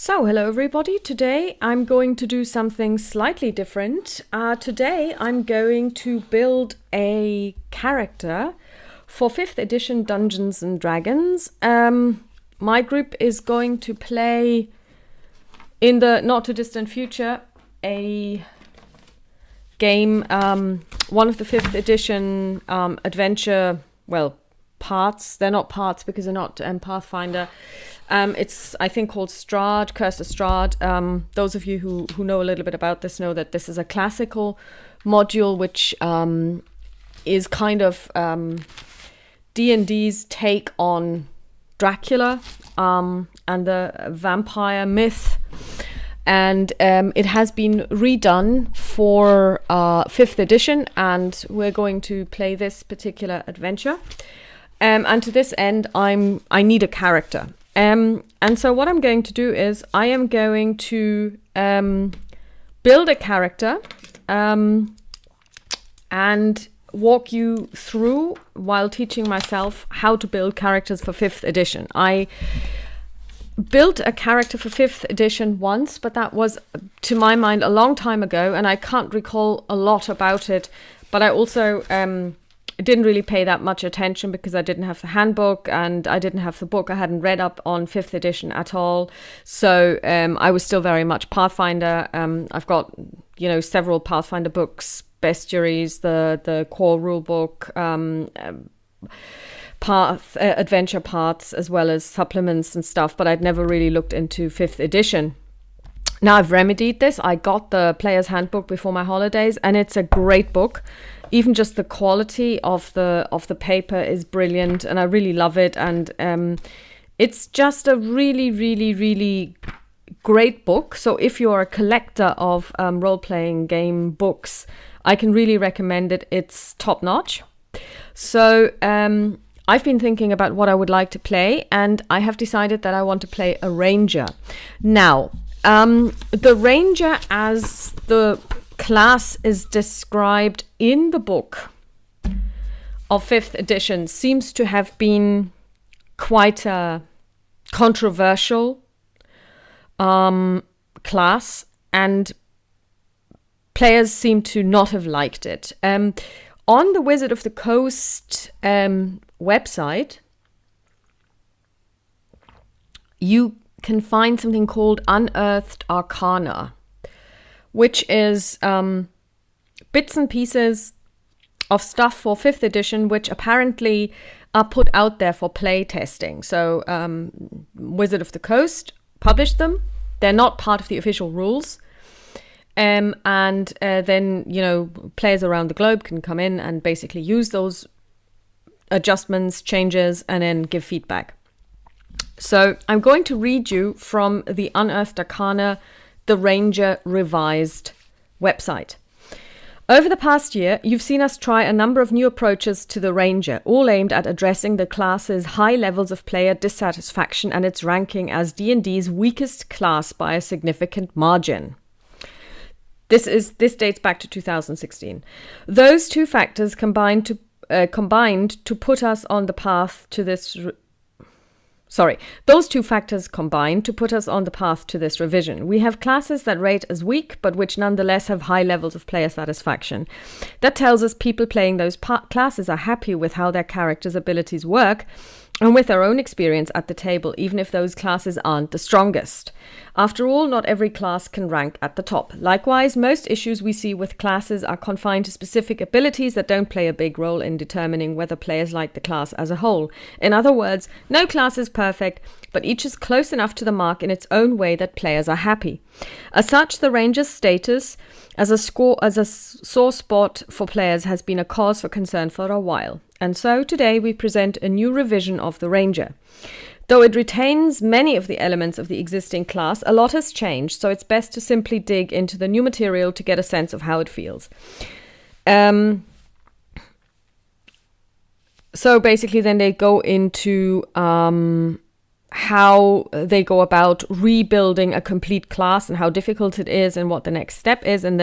So, hello everybody. Today I'm going to do something slightly different. Today I'm going to build a character for 5th edition Dungeons and Dragons. My group is going to play in the not too distant future a game, one of the 5th edition adventure, parts. They're not parts because they're not Pathfinder. It's, I think, called Strahd, Curse of Strahd. Those of you who know a little bit about this know that this is a classical module which is kind of D&D's take on Dracula and the vampire myth. And it has been redone for 5th edition, and we're going to play this particular adventure. And to this end, I need a character. And so what I'm going to do is I am going to build a character and walk you through while teaching myself how to build characters for 5th edition. I built a character for 5th edition once, but that was, to my mind, a long time ago, and I can't recall a lot about it. But I also didn't really pay that much attention because I didn't have the handbook and I didn't have the book. I hadn't read up on 5th edition at all. So I was still very much Pathfinder. I've got, several Pathfinder books, bestiaries, the core rule book, adventure parts, as well as supplements and stuff. But I'd never really looked into 5th edition. Now I've remedied this. I got the player's handbook before my holidays, and it's a great book. Even just the quality of the paper is brilliant, and I really love it. And it's just a really, really, really great book. So if you're a collector of role-playing game books, I can really recommend it. It's top-notch. So I've been thinking about what I would like to play, and I have decided that I want to play a ranger. Now, the ranger, as the class is described in the book of 5th edition, seems to have been quite a controversial class, and players seem to not have liked it. On the Wizard of the Coast website, you can find something called Unearthed Arcana, which is bits and pieces of stuff for 5th edition, which apparently are put out there for play testing. So Wizard of the Coast published them. They're not part of the official rules. And then, players around the globe can come in and basically use those adjustments, changes, and then give feedback. So I'm going to read you from the Unearthed Arcana, the Ranger Revised website. Over the past year, you've seen us try a number of new approaches to the Ranger, all aimed at addressing the class's high levels of player dissatisfaction and its ranking as D&D's weakest class by a significant margin. This dates back to 2016. Those two factors combined to put us on the path to this. Those two factors combine to put us on the path to this revision. We have classes that rate as weak, but which nonetheless have high levels of player satisfaction. That tells us people playing those classes are happy with how their characters' abilities work and with their own experience at the table, even if those classes aren't the strongest. After all, not every class can rank at the top. Likewise, most issues we see with classes are confined to specific abilities that don't play a big role in determining whether players like the class as a whole. In other words, no class is perfect, but each is close enough to the mark in its own way that players are happy. As such, the Ranger's status as a sore spot for players has been a cause for concern for a while. And so today we present a new revision of the Ranger. Though it retains many of the elements of the existing class, a lot has changed, so it's best to simply dig into the new material to get a sense of how it feels. So basically then they go into how they go about rebuilding a complete class and how difficult it is and what the next step is. And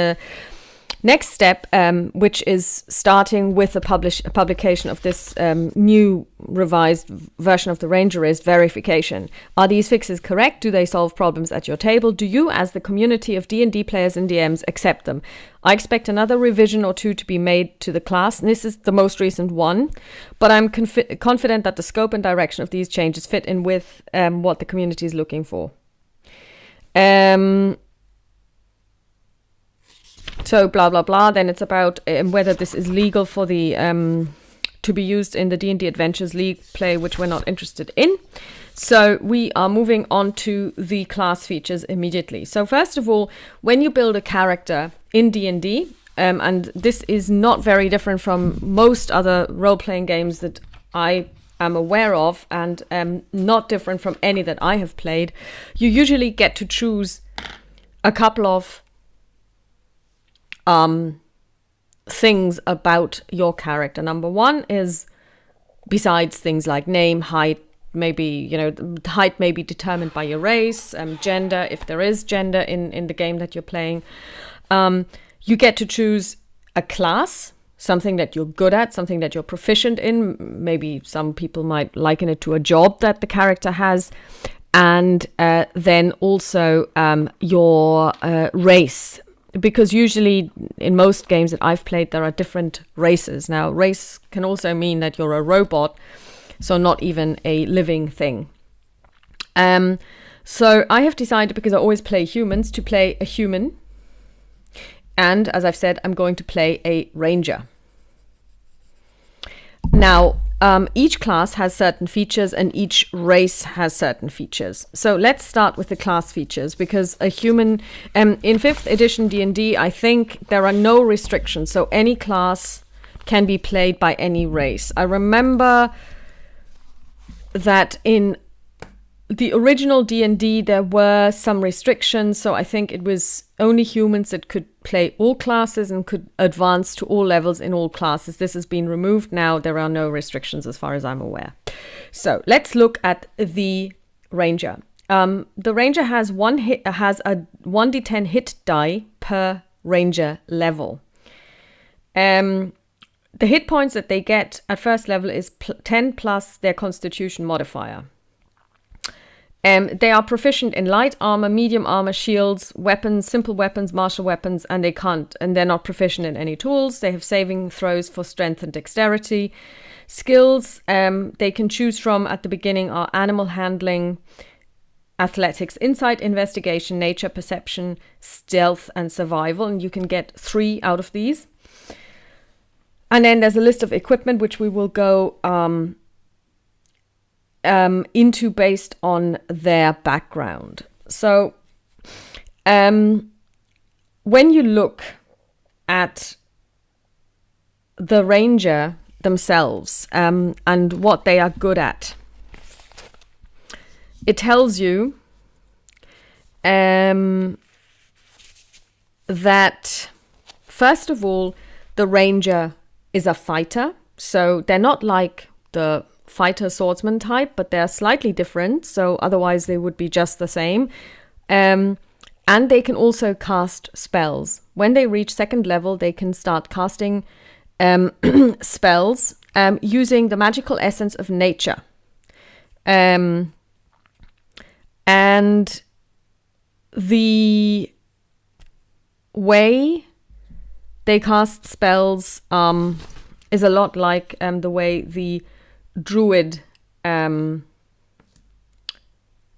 Next step, which is starting with the publication of this new revised version of the Ranger, is verification. Are these fixes correct? Do they solve problems at your table? Do you, as the community of D&D players and DMs, accept them? I expect another revision or two to be made to the class, and this is the most recent one, but I'm confident that the scope and direction of these changes fit in with what the community is looking for. So blah, blah, blah. Then it's about whether this is legal for the to be used in the D&D Adventures League play, which we're not interested in. So we are moving on to the class features immediately. So first of all, when you build a character in D&D, and this is not very different from most other role-playing games that I am aware of, and not different from any that I have played, you usually get to choose a couple of things about your character. Number one is, besides things like name, height, maybe, height may be determined by your race, gender, if there is gender in the game that you're playing. You get to choose a class, something that you're good at, something that you're proficient in. Maybe some people might liken it to a job that the character has. And then also your race. Because usually in most games that I've played, there are different races. Now, race can also mean that you're a robot, so not even a living thing. So I have decided, because I always play humans, to play a human. And as I've said, I'm going to play a ranger. Now, each class has certain features and each race has certain features. So let's start with the class features, because a human, in 5th edition D&D, I think there are no restrictions. So any class can be played by any race. I remember that in the original D&D, there were some restrictions. So I think it was only humans that could play all classes and could advance to all levels in all classes. This has been removed now. There are no restrictions as far as I'm aware. So let's look at the Ranger. The Ranger has a 1d10 hit die per Ranger level. The hit points that they get at first level is 10 plus their Constitution modifier. They are proficient in light armor, medium armor, shields, weapons, simple weapons, martial weapons, and they're not proficient in any tools. They have saving throws for strength and dexterity. Skills they can choose from at the beginning are animal handling, athletics, insight, investigation, nature, perception, stealth, and survival. And you can get 3 out of these. And then there's a list of equipment, which we will go into based on their background. So when you look at the Ranger themselves and what they are good at, it tells you that, first of all, the Ranger is a fighter. So they're not like the fighter swordsman type, but they're slightly different, so otherwise they would be just the same. And they can also cast spells. When they reach 2nd level, they can start casting spells using the magical essence of nature. And the way they cast spells is a lot like the way the druid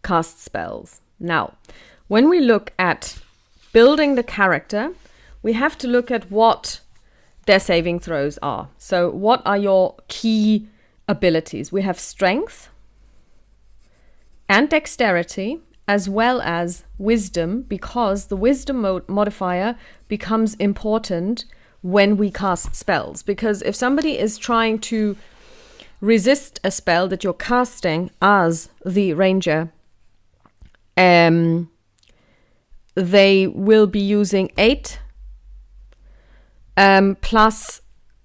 cast spells. Now, when we look at building the character, we have to look at what their saving throws are. So what are your key abilities? We have strength and dexterity, as well as wisdom, because the wisdom modifier becomes important when we cast spells. Because if somebody is trying to resist a spell that you're casting as the Ranger, they will be using 8 plus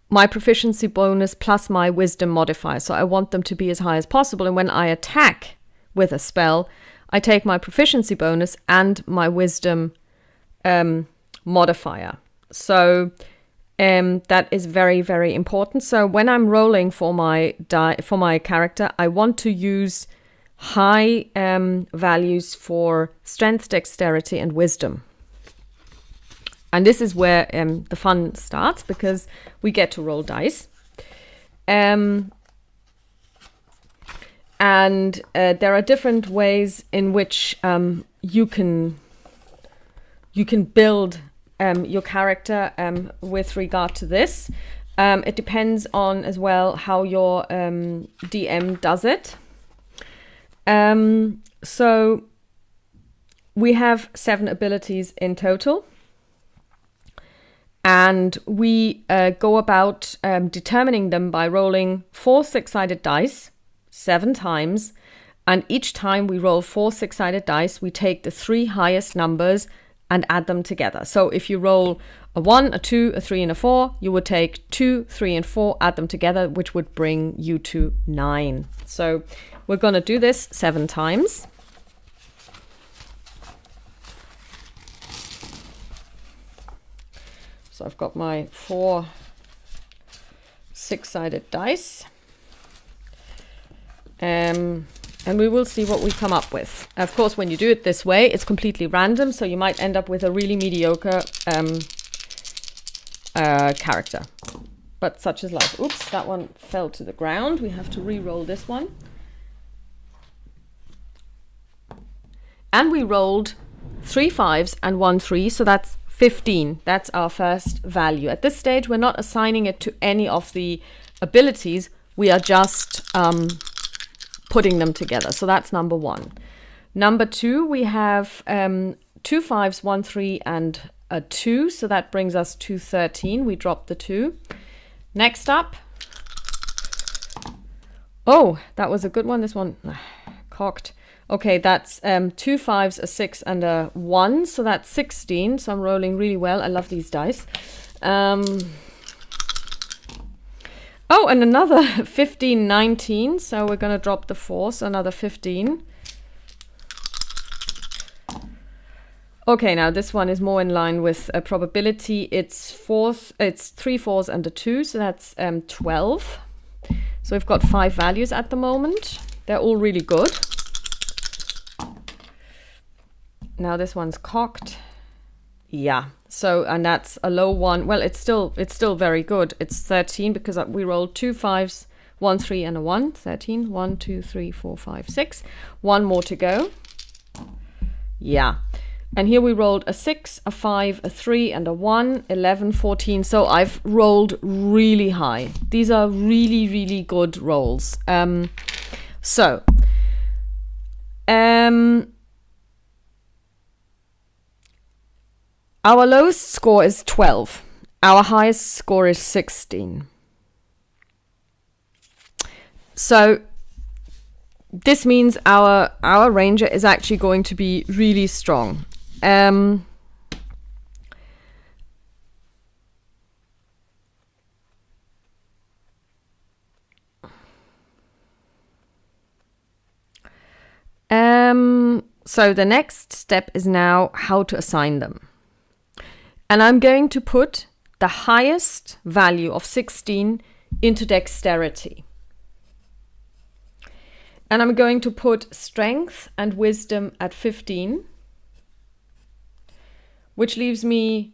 my proficiency bonus plus my wisdom modifier. So I want them to be as high as possible. And when I attack with a spell, I take my proficiency bonus and my wisdom modifier. So that is very, very important. So when I'm rolling for my character, I want to use high values for strength, dexterity, and wisdom. And this is where the fun starts, because we get to roll dice. And there are different ways in which you can build your character with regard to this. It depends on as well how your DM does it. So we have 7 abilities in total. And we go about determining them by rolling 4 6-sided dice 7 times. And each time we roll 4 6-sided dice, we take the 3 highest numbers and add them together. So if you roll a 1, a 2, a 3, and a 4, you would take 2, 3, and 4, add them together, which would bring you to 9. So we're going to do this 7 times. So I've got my 4 6-sided dice. And we will see what we come up with. Of course, when you do it this way, it's completely random, so you might end up with a really mediocre character. But such is life. Oops, that one fell to the ground. We have to re-roll this one. And we rolled 3 5s and 1 3, so that's 15. That's our first value. At this stage, we're not assigning it to any of the abilities. We are just putting them together. So that's number 1. Number 2, we have 2 5s, 1 3, and a 2. So that brings us to 13. We drop the 2. Next up. Oh, that was a good one. This one cocked. Okay, that's 2 5s, a 6, and a 1. So that's 16. So I'm rolling really well. I love these dice. Oh, and another 15, 19. So we're going to drop the 4. So another 15. Okay, now this one is more in line with a probability. It's 3 4s and a 2. So that's 12. So we've got 5 values at the moment. They're all really good. Now this one's cocked. Yeah. So, and that's a low one. Well, it's still very good. It's 13 because we rolled 2 5s, 1 3, and a 1. 13. 1, 2, 3, 4, 5, 6. One more to go. Yeah. And here we rolled a 6, a 5, a 3, and a 1. 11, 14. So I've rolled really high. These are really, really good rolls. Our lowest score is 12. Our highest score is 16. So this means our ranger is actually going to be really strong. So the next step is now how to assign them. And I'm going to put the highest value of 16 into dexterity. And I'm going to put strength and wisdom at 15, which leaves me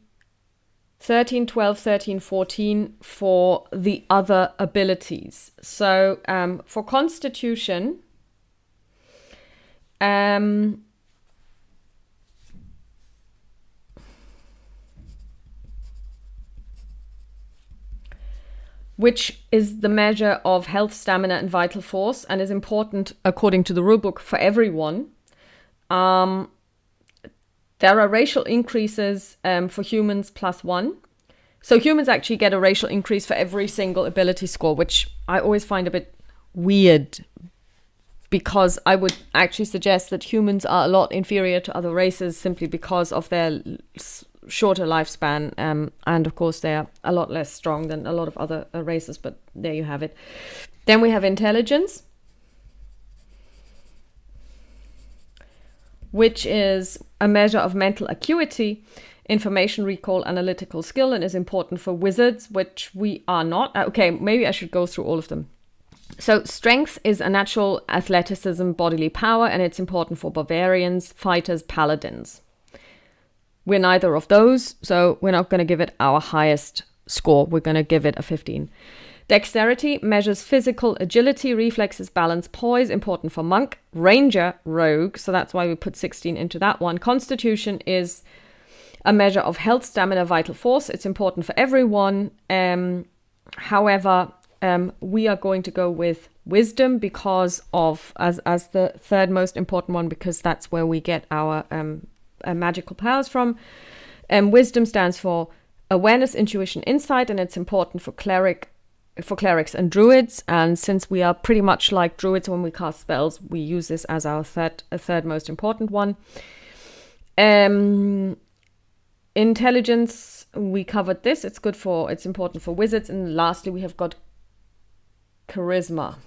13, 12, 13, 14 for the other abilities. So for constitution, which is the measure of health, stamina, and vital force, and is important according to the rulebook for everyone. There are racial increases for humans +1. So humans actually get a racial increase for every single ability score, which I always find a bit weird, because I would actually suggest that humans are a lot inferior to other races simply because of their shorter lifespan, and of course they are a lot less strong than a lot of other races, but there you have it. Then we have intelligence, which is a measure of mental acuity, information recall, analytical skill, and is important for wizards, which we are not. Okay, maybe I should go through all of them. So strength is a natural athleticism, bodily power, and it's important for barbarians, fighters, paladins. We're neither of those, so we're not going to give it our highest score. We're going to give it a 15. Dexterity measures physical agility, reflexes, balance, poise, important for monk, ranger, rogue, so that's why we put 16 into that one. Constitution is a measure of health, stamina, vital force. It's important for everyone. However, we are going to go with wisdom because of, as the third most important one, because that's where we get our magical powers from. Wisdom stands for awareness, intuition, insight, and it's important for clerics and druids. And since we are pretty much like druids when we cast spells, we use this as our third most important one. Intelligence, we covered this. It's important for wizards. And lastly, we have got charisma.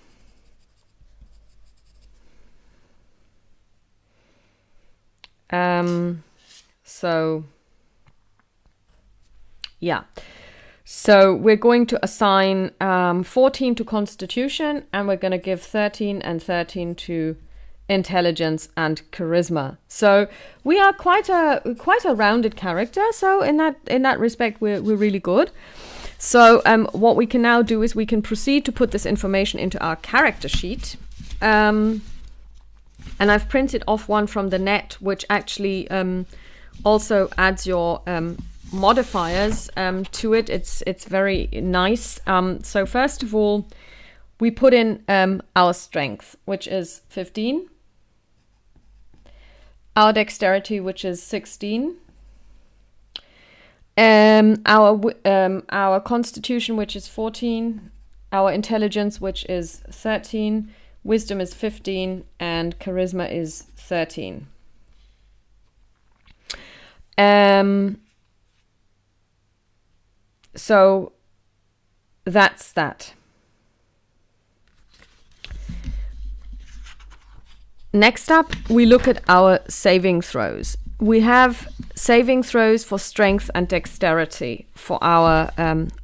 So we're going to assign 14 to Constitution, and we're going to give 13 and 13 to intelligence and charisma. So we are quite a rounded character. So in that respect, we're really good. So what we can now do is we can proceed to put this information into our character sheet. And I've printed off one from the net, which actually also adds your modifiers to it. It's very nice. So first of all, we put in our strength, which is 15. Our dexterity, which is 16. Our constitution, which is 14. Our intelligence, which is 13. Wisdom is 15, and charisma is 13. So that's that. Next up, we look at our saving throws. We have saving throws for strength and dexterity for our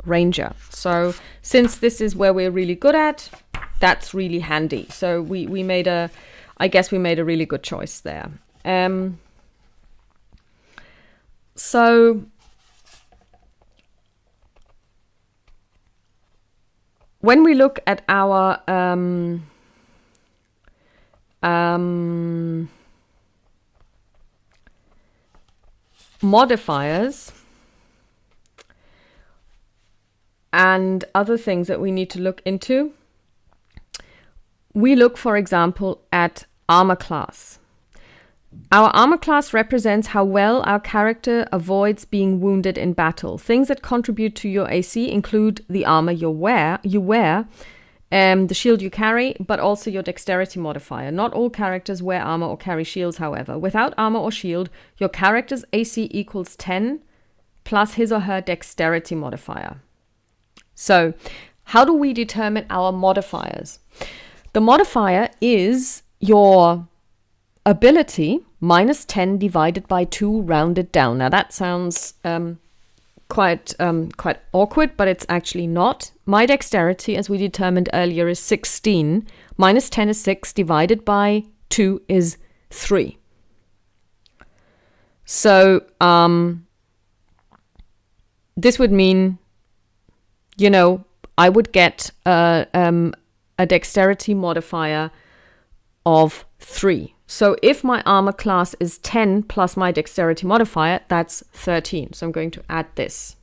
ranger. So since this is where we're really good at, that's really handy. So we made a really good choice there. So when we look at our modifiers and other things that we need to look into, we look, for example, at armor class. Our armor class represents how well our character avoids being wounded in battle. Things that contribute to your AC include the armor you wear, the shield you carry, but also your dexterity modifier. Not all characters wear armor or carry shields, however. Without armor or shield, your character's AC equals 10 plus his or her dexterity modifier. So, how do we determine our modifiers? The modifier is your ability minus 10 divided by 2 rounded down. Now that sounds quite awkward, but it's actually not. My dexterity, as we determined earlier, is 16. Minus 10 is 6. Divided by 2 is 3. So this would mean, I would get a dexterity modifier of 3. So if my armor class is 10 plus my dexterity modifier, that's 13. So I'm going to add this.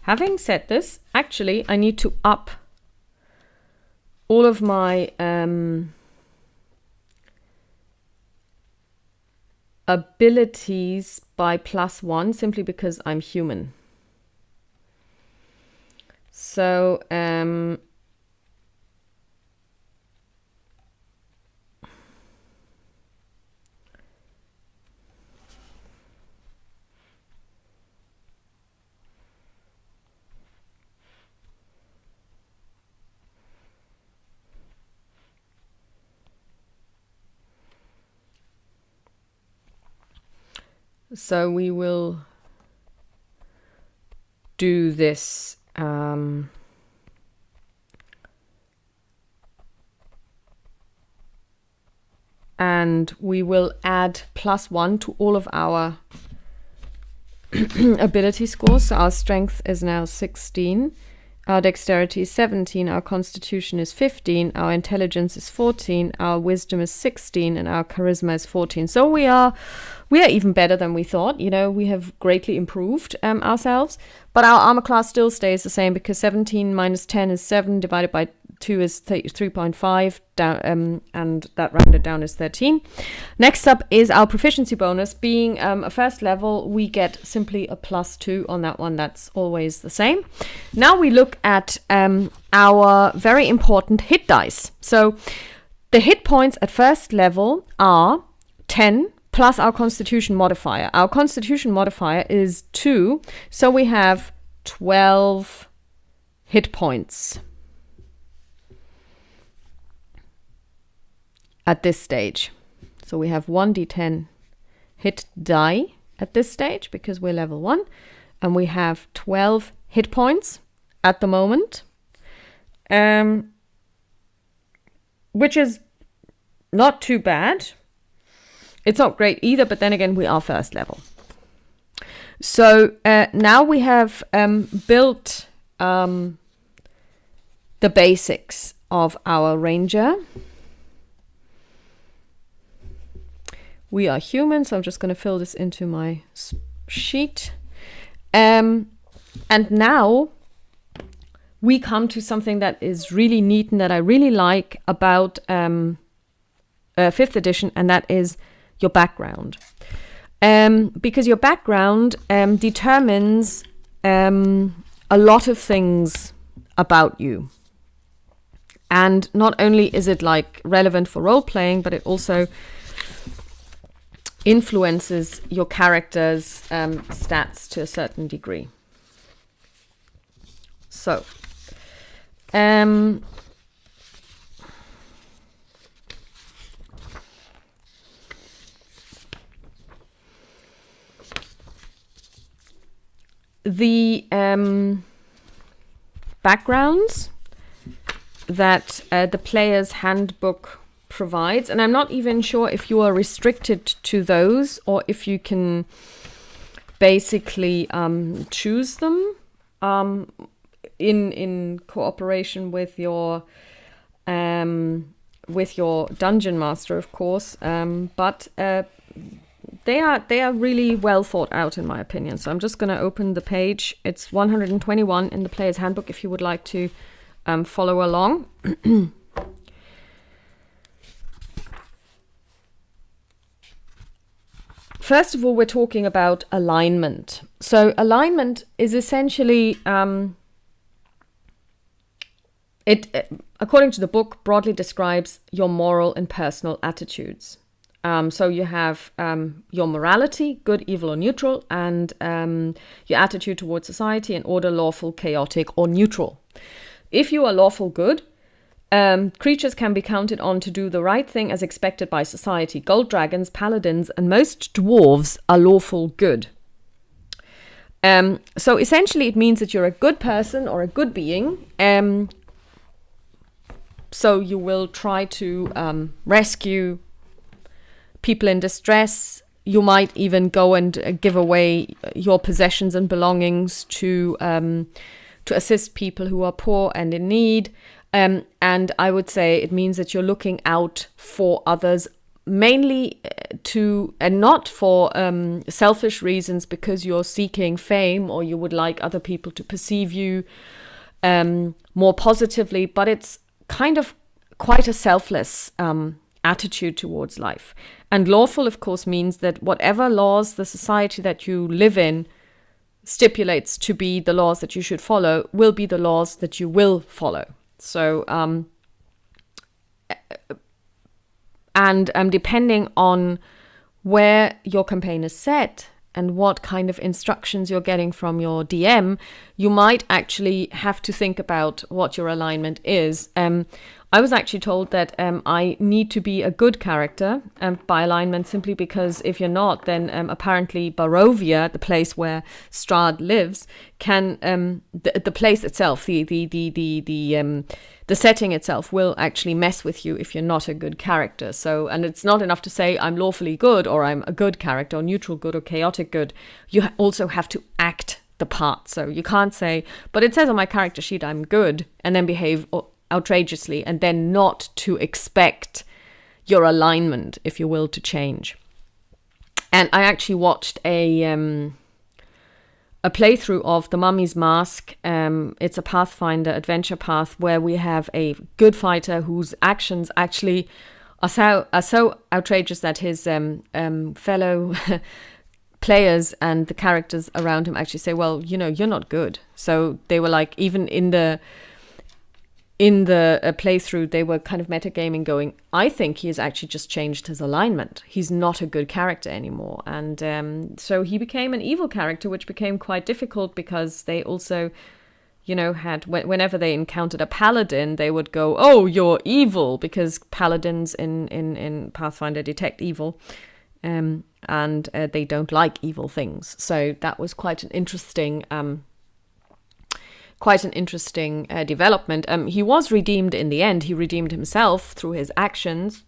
Having said this, actually, I need to up all of my abilities by +1 simply because I'm human. So So we will do this and we will add +1 to all of our ability scores. So our strength is now 16, our dexterity is 17, our constitution is 15, our intelligence is 14, our wisdom is 16, and our charisma is 14. So we are even better than we thought. You know, we have greatly improved ourselves, but our armor class still stays the same, because 17 minus 10 is 7, divided by 2 is 3.5, down, and that rounded down is 13. Next up is our proficiency bonus. Being a first level, we get simply a +2 on that one. That's always the same. Now we look at our very important hit dice. So the hit points at first level are 10 plus our constitution modifier. Our constitution modifier is 2, so we have 12 hit points at this stage. So we have 1d10 hit die at this stage, because we're level 1, and we have 12 hit points at the moment, which is not too bad. It's not great either, but then again, we are first level. So now we have built the basics of our ranger. We are human, so I'm just going to fill this into my sheet. And now we come to something that is really neat and that I really like about 5th edition, and that is your background. Because your background determines a lot of things about you. And not only is it like relevant for role playing, but it also influences your character's stats to a certain degree. So, the backgrounds that the player's handbook provides, and I'm not even sure if you are restricted to those or if you can basically choose them in cooperation with your dungeon master, of course, but they are really well thought out, in my opinion. So I'm just going to open the page. It's 121 in the player's handbook if you would like to follow along. First of all, we're talking about alignment. So alignment is essentially, according to the book, broadly describes your moral and personal attitudes. So you have your morality, good, evil, or neutral, and your attitude towards society and order, lawful, chaotic, or neutral. If you are lawful good, creatures can be counted on to do the right thing as expected by society. Gold dragons, paladins, and most dwarves are lawful good. So essentially it means that you're a good person or a good being. So you will try to rescue people in distress. You might even go and give away your possessions and belongings to assist people who are poor and in need. And I would say it means that you're looking out for others, mainly and not for selfish reasons, because you're seeking fame or you would like other people to perceive you more positively, but it's kind of quite a selfless attitude towards life. And lawful, of course, means that whatever laws the society that you live in stipulates to be the laws that you should follow will be the laws that you will follow. So, depending on where your campaign is set and what kind of instructions you're getting from your DM, you might actually have to think about what your alignment is. I was actually told that I need to be a good character by alignment, simply because if you're not, then apparently Barovia, the place where Strahd lives, can the place itself, the setting itself will actually mess with you if you're not a good character. So, and it's not enough to say I'm lawfully good or I'm a good character or neutral good or chaotic good. You also have to act the part. So you can't say, but it says on my character sheet I'm good, and then behave outrageously, and then not to expect your alignment, if you will, to change. And I actually watched a playthrough of The Mummy's Mask. It's a Pathfinder adventure path where we have a good fighter whose actions actually are so outrageous that his fellow players and the characters around him actually say, well, you're not good. So they were like, even in the playthrough, they were kind of metagaming, going, I think he has actually just changed his alignment. He's not a good character anymore. And so he became an evil character, which became quite difficult because they also, had, whenever they encountered a paladin, they would go, oh, you're evil, because paladins in Pathfinder detect evil. And they don't like evil things. So that was quite an interesting development. He was redeemed in the end. He redeemed himself through his actions.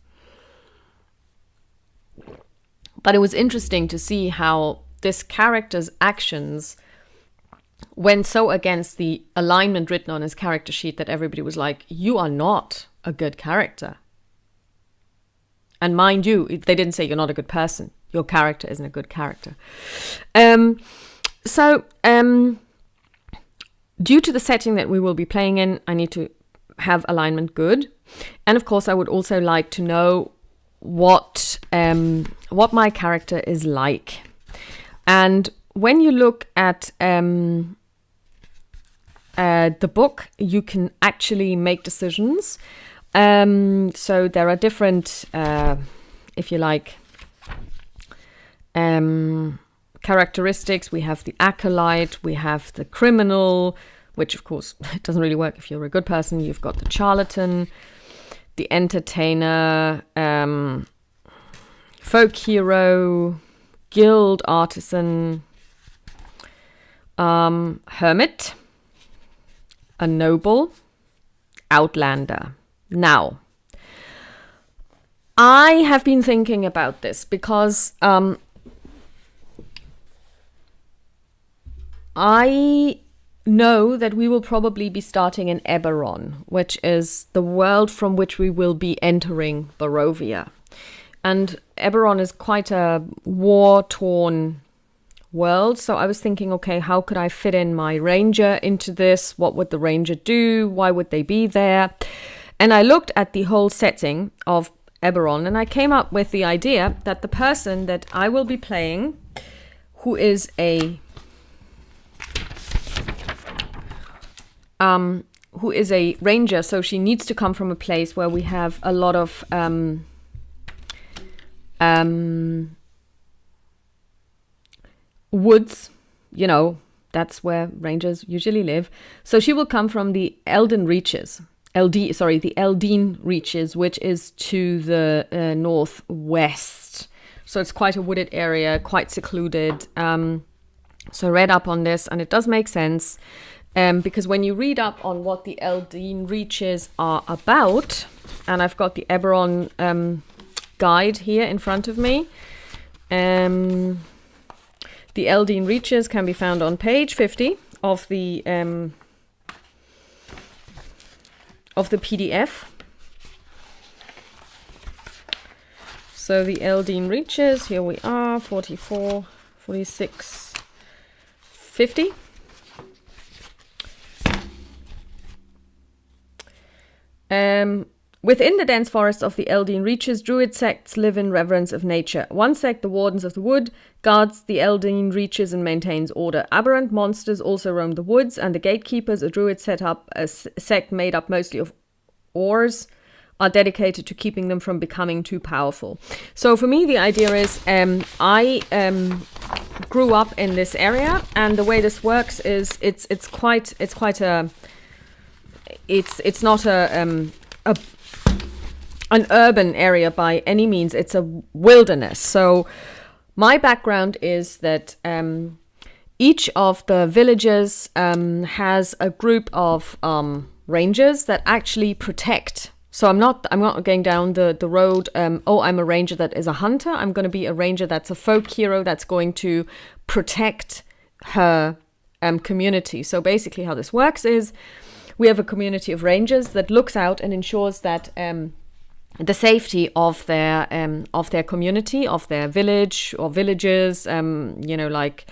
But it was interesting to see how this character's actions went so against the alignment written on his character sheet that everybody was like, you are not a good character. And mind you, they didn't say you're not a good person. Your character isn't a good character. Due to the setting that we will be playing in, I need to have alignment good. And of course, I would also like to know what my character is like. And when you look at the book, you can actually make decisions. So there are different, if you like, characteristics. We have the acolyte, we have the criminal, which of course it doesn't really work if you're a good person. You've got the charlatan, the entertainer, folk hero, guild artisan, hermit, a noble, outlander. Now, I have been thinking about this because I know that we will probably be starting in Eberron, which is the world from which we will be entering Barovia. And Eberron is quite a war-torn world, so I was thinking, okay, how could I fit in my ranger into this? What would the ranger do? Why would they be there? And I looked at the whole setting of Eberron, and I came up with the idea that the person that I will be playing, who is a ranger, so she needs to come from a place where we have a lot of woods, that's where rangers usually live. So she will come from the Eldin Reaches, the Eldin Reaches, which is to the northwest. So it's quite a wooded area, quite secluded. So I read up on this, and it does make sense. Because when you read up on what the Eldin Reaches are about, and I've got the Eberron guide here in front of me, the Eldin Reaches can be found on page 50 of the PDF. So the Eldin Reaches, here we are, 44, 46, 50. Within the dense forests of the Eldin Reaches, druid sects live in reverence of nature. One sect, the Wardens of the Wood, guards the Eldin Reaches and maintains order. Aberrant monsters also roam the woods, and the Gatekeepers, a druid set up a sect made up mostly of Oars, are dedicated to keeping them from becoming too powerful. So for me, the idea is I grew up in this area, and the way this works is it's not a an urban area by any means. It's a wilderness. So my background is that each of the villages has a group of rangers that actually protect. So I'm not going down the road, I'm a ranger that is a hunter. I'm going to be a ranger that's a folk hero that's going to protect her community. So basically how this works is we have a community of rangers that looks out and ensures that the safety of their community, of their village or villages, like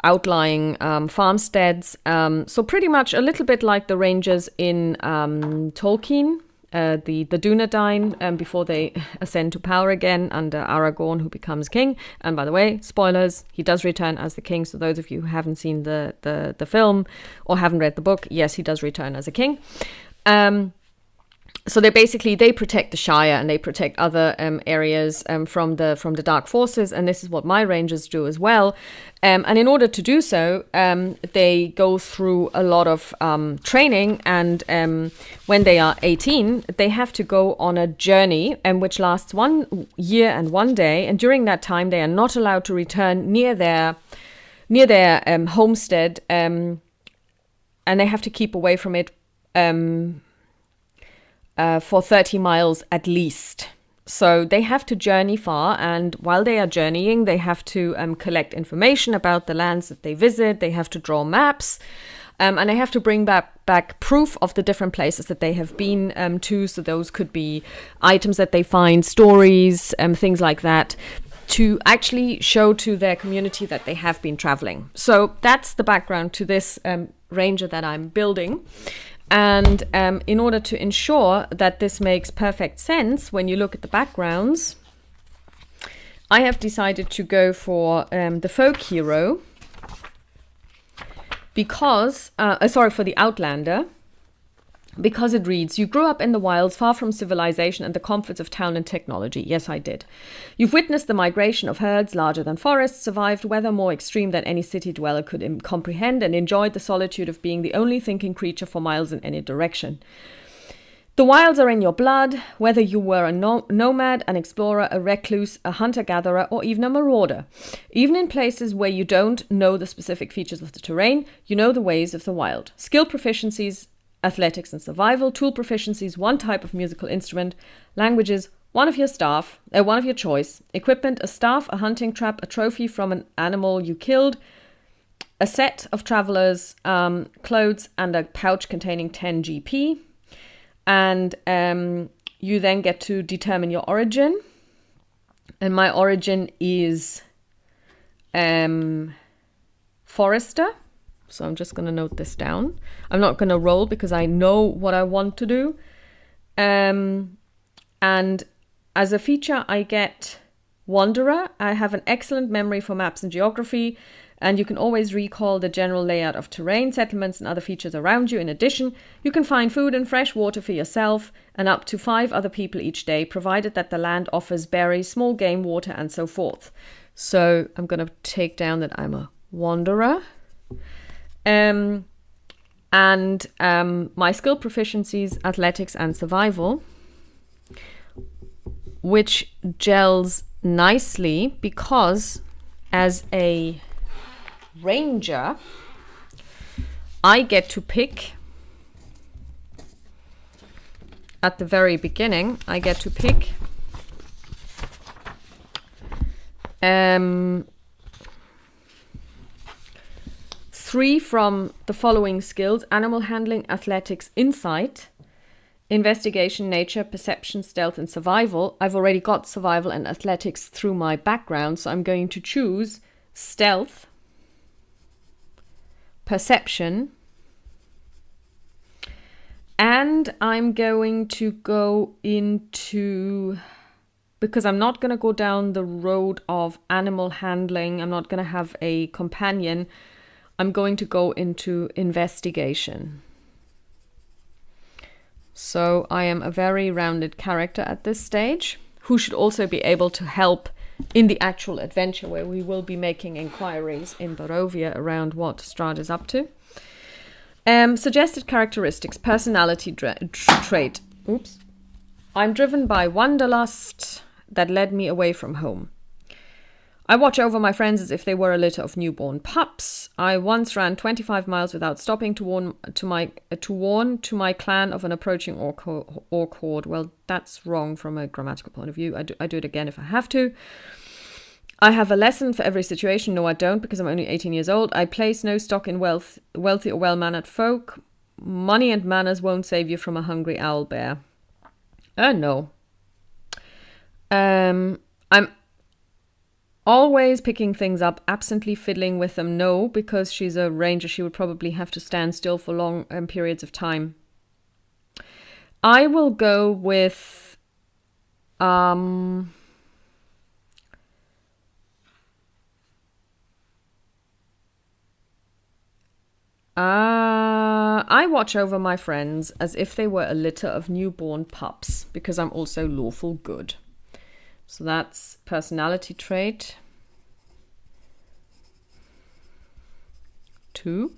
outlying farmsteads. So pretty much a little bit like the rangers in Tolkien, the Dunedain, before they ascend to power again under Aragorn, who becomes king. And by the way, spoilers, he does return as the king. So those of you who haven't seen the film or haven't read the book, yes, he does return as a king. So they protect the Shire and they protect other areas from the dark forces, and this is what my rangers do as well. And in order to do so, they go through a lot of training, and when they are 18, they have to go on a journey which lasts 1 year and 1 day, and during that time they are not allowed to return near their homestead, and they have to keep away from it for 30 miles at least. So they have to journey far, and while they are journeying, they have to collect information about the lands that they visit. They have to draw maps, and they have to bring back proof of the different places that they have been to. So those could be items that they find, stories, things like that, to actually show to their community that they have been traveling. So that's the background to this ranger that I'm building. And in order to ensure that this makes perfect sense when you look at the backgrounds, I have decided to go for the folk hero because, for the outlander, because it reads, you grew up in the wilds, far from civilization and the comforts of town and technology. Yes, I did. You've witnessed the migration of herds larger than forests, survived weather more extreme than any city dweller could comprehend, and enjoyed the solitude of being the only thinking creature for miles in any direction. The wilds are in your blood, whether you were a nomad, an explorer, a recluse, a hunter-gatherer, or even a marauder. Even in places where you don't know the specific features of the terrain, you know the ways of the wild. Skill proficiencies, athletics and survival, tool proficiencies, one type of musical instrument, languages, one of your choice, equipment, a staff, a hunting trap, a trophy from an animal you killed, a set of travelers' clothes, and a pouch containing 10 GP. And you then get to determine your origin. And my origin is forester. So I'm just going to note this down. I'm not going to roll because I know what I want to do. And as a feature, I get Wanderer. I have an excellent memory for maps and geography, and you can always recall the general layout of terrain, settlements, and other features around you. In addition, you can find food and fresh water for yourself and up to 5 other people each day, provided that the land offers berries, small game, water, and so forth. So I'm going to take down that I'm a wanderer. My skill proficiencies, athletics and survival, which gels nicely because as a ranger, I get to pick at the very beginning, I get to pick 3 from the following skills: animal handling, athletics, insight, investigation, nature, perception, stealth, and survival. I've already got survival and athletics through my background, so I'm going to choose stealth, perception, and I'm going to go into, because I'm not going to go down the road of animal handling, I'm not going to have a companion, I'm going to go into investigation. So I am a very rounded character at this stage, who should also be able to help in the actual adventure where we will be making inquiries in Barovia around what Strahd is up to. Suggested characteristics, personality trait. Oops. I'm driven by wanderlust that led me away from home. I watch over my friends as if they were a litter of newborn pups. I once ran 25 miles without stopping to warn to my clan of an approaching orc horde. Well, that's wrong from a grammatical point of view. I do it again if I have to. I have a lesson for every situation. No, I don't, because I'm only 18 years old. I place no stock in wealthy or well-mannered folk. Money and manners won't save you from a hungry owl bear. No. I'm always picking things up, absently fiddling with them. No, because she's a ranger, she would probably have to stand still for long periods of time. I will go with I watch over my friends as if they were a litter of newborn pups, because I'm also lawful good. So that's personality trait 2.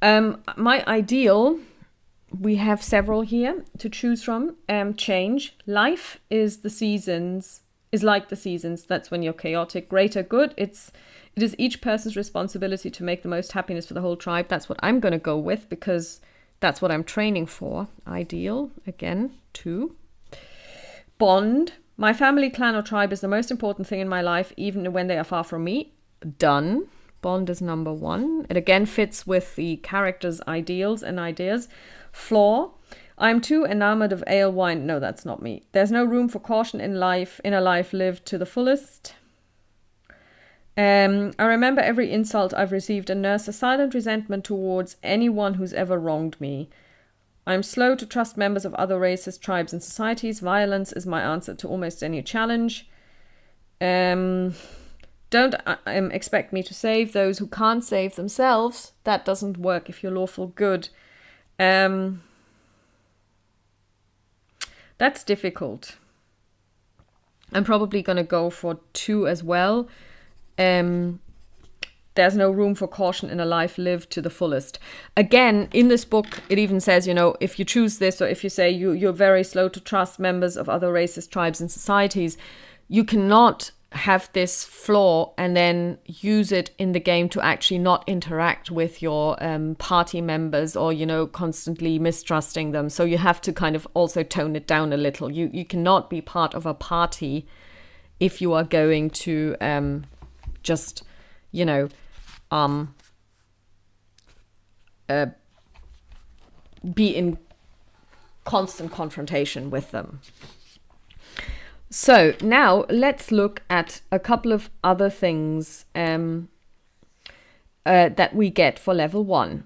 My ideal, we have several here to choose from. Change. Life is like the seasons. That's when you're chaotic. Greater good. It is each person's responsibility to make the most happiness for the whole tribe. That's what I'm going to go with, because that's what I'm training for. Ideal, again, 2. Bond. My family, clan, or tribe is the most important thing in my life, even when they are far from me. Done. Bond is number 1. It again fits with the character's ideals and ideas. Flaw. I'm too enamored of ale wine. No, that's not me. There's no room for caution in a life lived to the fullest. I remember every insult I've received and nurse a silent resentment towards anyone who's ever wronged me. I'm slow to trust members of other races, tribes, and societies. Violence is my answer to almost any challenge. Don't expect me to save those who can't save themselves. That doesn't work if you're lawful good. That's difficult. I'm probably going to go for 2 as well. There's no room for caution in a life lived to the fullest. Again, in this book, it even says, if you choose this, or if you say you're very slow to trust members of other races, tribes, and societies, you cannot have this flaw and then use it in the game to actually not interact with your party members, or, constantly mistrusting them. So you have to kind of also tone it down a little. You cannot be part of a party if you are going to just, be in constant confrontation with them. So now let's look at a couple of other things that we get for level 1.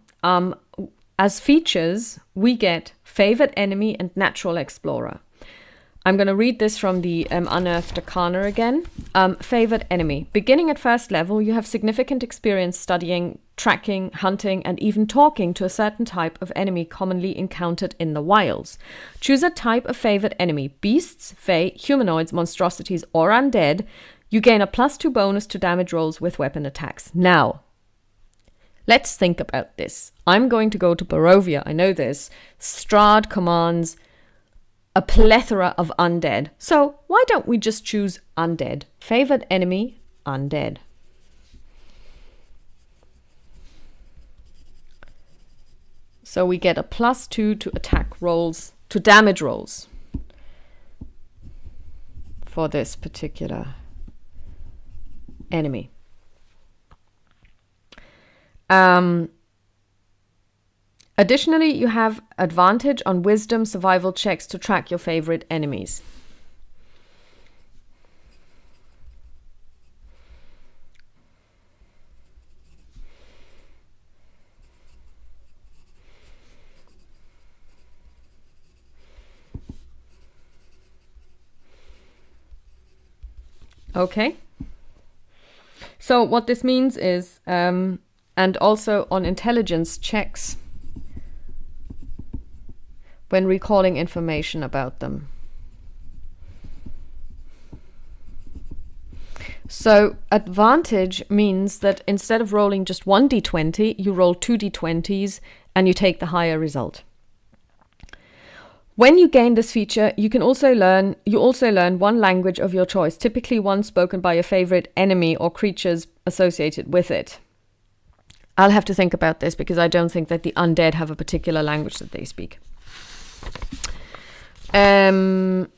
As features, we get Favored Enemy and Natural Explorer. I'm going to read this from the Unearthed Arcana again. Favored Enemy. Beginning at first level, you have significant experience studying, tracking, hunting, and even talking to a certain type of enemy commonly encountered in the wilds. Choose a type of favored enemy: beasts, fae, humanoids, monstrosities, or undead. You gain a +2 bonus to damage rolls with weapon attacks. Now, let's think about this. I'm going to go to Barovia. I know this. Strahd commands a plethora of undead. So why don't we just choose undead? Favored enemy, undead. So we get a +2 to attack rolls, to damage rolls for this particular enemy. Additionally, you have advantage on wisdom survival checks to track your favorite enemies. Okay. So what this means is, and also on intelligence checks, when recalling information about them. So advantage means that instead of rolling just 1d20, you roll 2d20s and you take the higher result. When you gain this feature, you also learn one language of your choice, typically one spoken by your favorite enemy or creatures associated with it. I'll have to think about this because I don't think that the undead have a particular language that they speak. And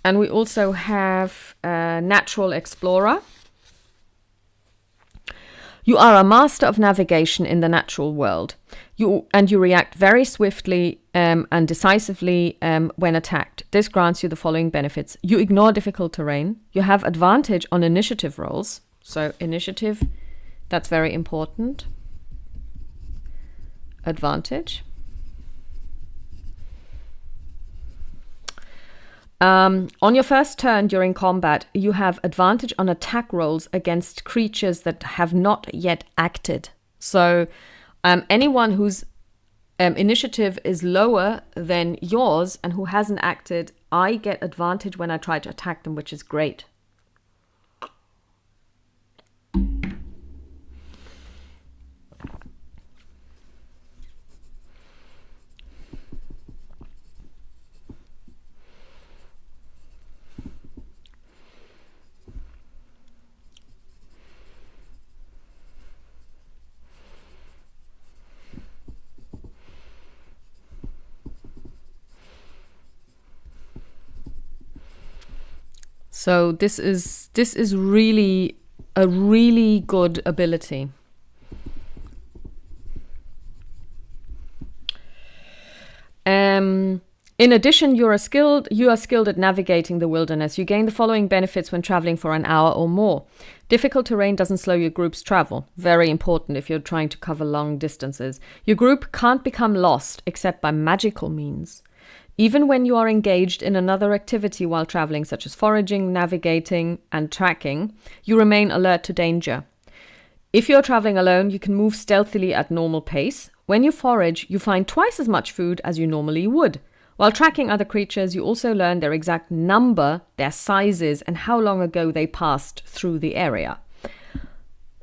we also have Natural Explorer. You are a master of navigation in the natural world. You react very swiftly and decisively when attacked. This grants you the following benefits. You ignore difficult terrain. You have advantage on initiative rolls. So initiative, that's very important. Advantage. On your first turn during combat, you have advantage on attack rolls against creatures that have not yet acted. So anyone whose initiative is lower than yours and who hasn't acted, I get advantage when I try to attack them, which is great. So this is really a really good ability. In addition, you are skilled at navigating the wilderness. You gain the following benefits when traveling for an hour or more. Difficult terrain doesn't slow your group's travel. Very important if you're trying to cover long distances. Your group can't become lost except by magical means. Even when you are engaged in another activity while traveling, such as foraging, navigating, and tracking, you remain alert to danger. If you're traveling alone, you can move stealthily at normal pace. When you forage, you find twice as much food as you normally would. While tracking other creatures, you also learn their exact number, their sizes, and how long ago they passed through the area.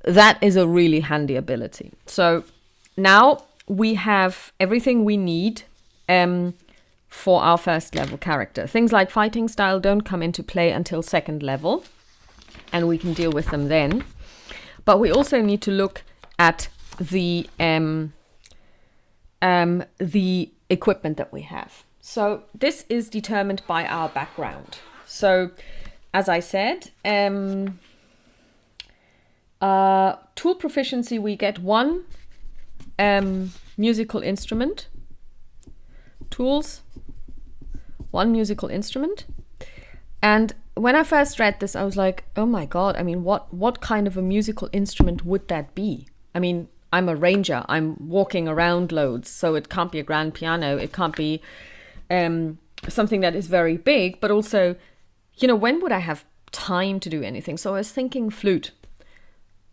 That is a really handy ability. So now we have everything we need for our first level character. Things like fighting style don't come into play until second level, and we can deal with them then. But we also need to look at the equipment that we have. So this is determined by our background. So as I said, tool proficiency, we get one musical instrument. Tools, one musical instrument. And when I first read this, I was like, oh my God, I mean, what kind of a musical instrument would that be? I mean, I'm a ranger, I'm walking around loads, so it can't be a grand piano, it can't be something that is very big, but also, when would I have time to do anything? So I was thinking flute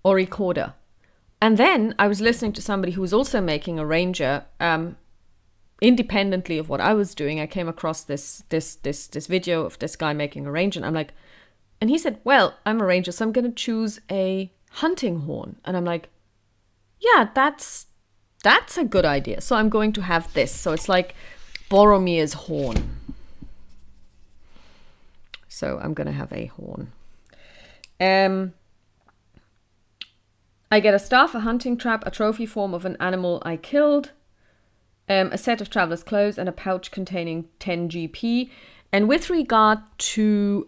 or recorder. And then I was listening to somebody who was also making a ranger, independently of what I was doing. I came across this video of this guy making a ranger, and I'm like, and he said, well, I'm a ranger, so I'm going to choose a hunting horn. And I'm like, yeah, that's a good idea. So I'm going to have this. So it's like Boromir's horn. So I'm going to have a horn. I get a staff, a hunting trap, a trophy form of an animal I killed, a set of traveler's clothes, and a pouch containing 10 GP. And with regard to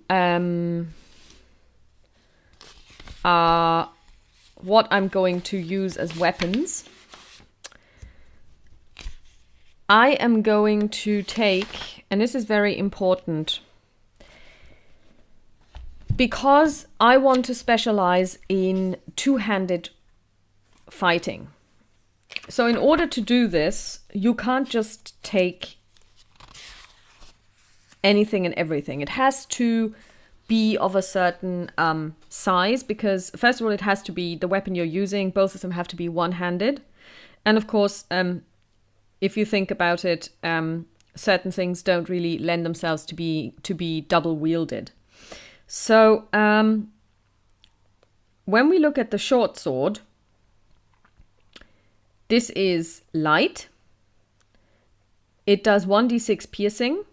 what I'm going to use as weapons, I am going to take, and this is very important, because I want to specialize in two-handed fighting. So in order to do this, you can't just take anything and everything. It has to be of a certain size, because first of all, it has to be the weapon you're using. Both of them have to be one-handed. And of course, if you think about it, certain things don't really lend themselves to be double-wielded. So when we look at the short sword, this is light. it does 1d6 piercing,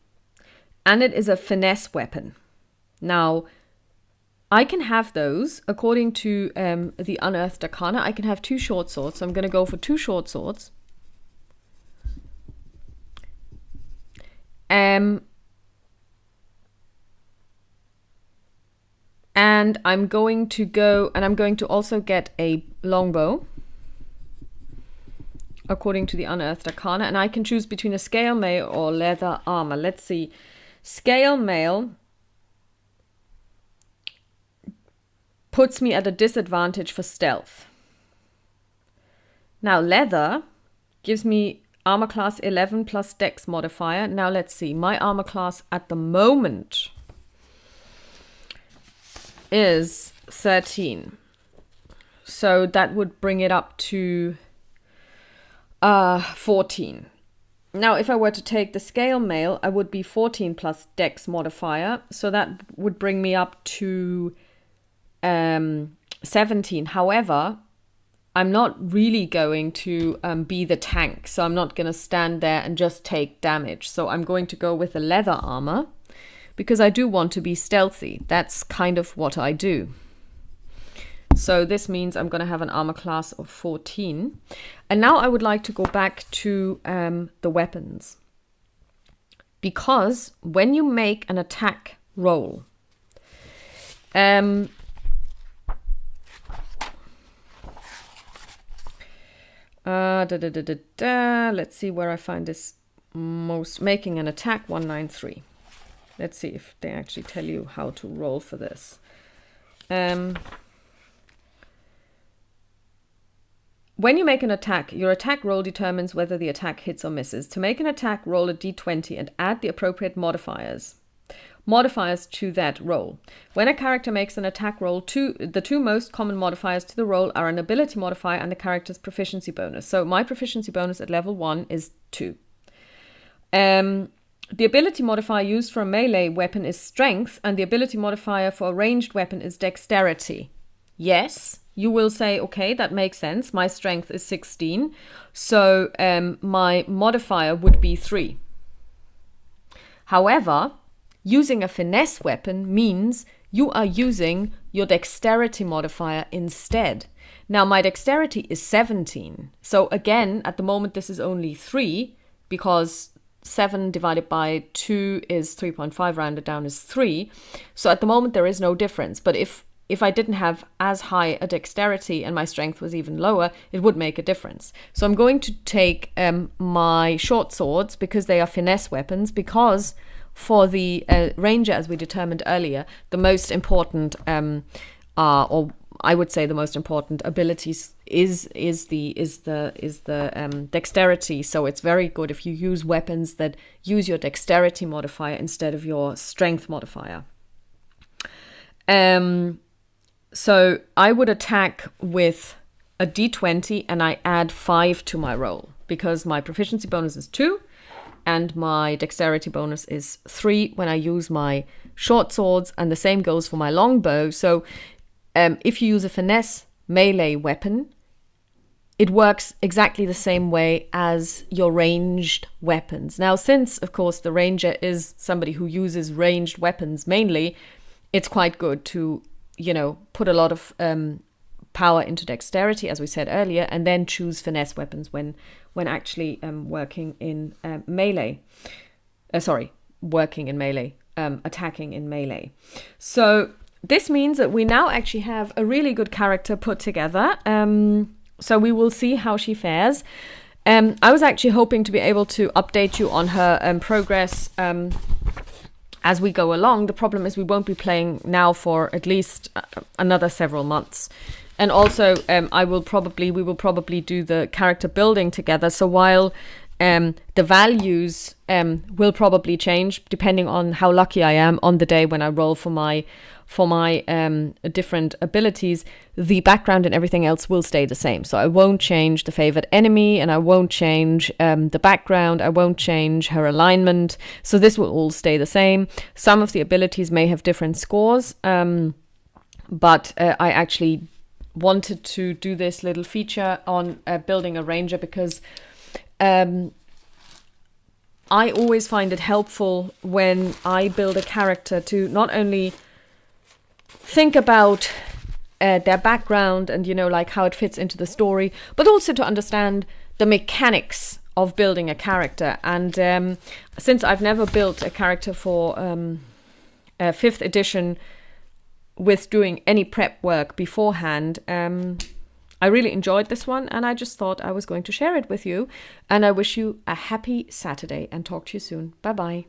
and it is a finesse weapon. Now, I can have those, according to the Unearthed Arcana, I can have 2 short swords. So I'm going to go for 2 short swords. And I'm going to also get a longbow, according to the Unearthed Arcana. And I can choose between a scale mail or leather armor. Let's see. Scale mail puts me at a disadvantage for stealth. Now, leather gives me armor class 11 plus dex modifier. Now, let's see. My armor class at the moment is 13. So that would bring it up to 14. Now, if I were to take the scale mail, I would be 14 plus dex modifier. So that would bring me up to 17. However, I'm not really going to be the tank. So I'm not going to stand there and just take damage. So I'm going to go with the leather armor because I do want to be stealthy. That's kind of what I do. So this means I'm going to have an armor class of 14. And now I would like to go back to the weapons. Because when you make an attack roll, let's see where I find this most. Making an attack 193. Let's see if they actually tell you how to roll for this. When you make an attack, your attack roll determines whether the attack hits or misses. To make an attack, roll a d20 and add the appropriate modifiers to that roll. When a character makes an attack roll, the 2 most common modifiers to the roll are an ability modifier and the character's proficiency bonus. So my proficiency bonus at level 1 is 2. The ability modifier used for a melee weapon is strength, and the ability modifier for a ranged weapon is dexterity. Yes, you will say, okay, that makes sense. My strength is 16, so my modifier would be 3. However, using a finesse weapon means you are using your dexterity modifier instead. Now, my dexterity is 17. So again, at the moment, this is only 3 because 7 divided by 2 is 3.5, rounded down is 3. So at the moment, there is no difference. But if I didn't have as high a dexterity and my strength was even lower, it would make a difference. So I'm going to take my short swords because they are finesse weapons, because for the ranger, as we determined earlier, the most important, or I would say the most important abilities is the dexterity. So it's very good if you use weapons that use your dexterity modifier instead of your strength modifier. So I would attack with a d20 and I add 5 to my roll because my proficiency bonus is 2 and my dexterity bonus is 3 when I use my short swords, and the same goes for my longbow. So if you use a finesse melee weapon, it works exactly the same way as your ranged weapons. Now, since, of course, the ranger is somebody who uses ranged weapons mainly, it's quite good to put a lot of power into dexterity, as we said earlier, and then choose finesse weapons when actually working in melee. Working in melee, attacking in melee. So this means that we now actually have a really good character put together. So we will see how she fares. I was actually hoping to be able to update you on her progress as we go along. The problem is we won't be playing now for at least another several months. And also, we will probably do the character building together. So while the values will probably change depending on how lucky I am on the day when I roll for my different abilities, the background and everything else will stay the same. So I won't change the favored enemy, and I won't change the background. I won't change her alignment. So this will all stay the same. Some of the abilities may have different scores, but I actually wanted to do this little feature on building a ranger because I always find it helpful when I build a character to not only think about their background and, like how it fits into the story, but also to understand the mechanics of building a character. And since I've never built a character for 5th edition with doing any prep work beforehand, I really enjoyed this one, and I just thought I was going to share it with you. And I wish you a happy Saturday and talk to you soon. Bye-bye.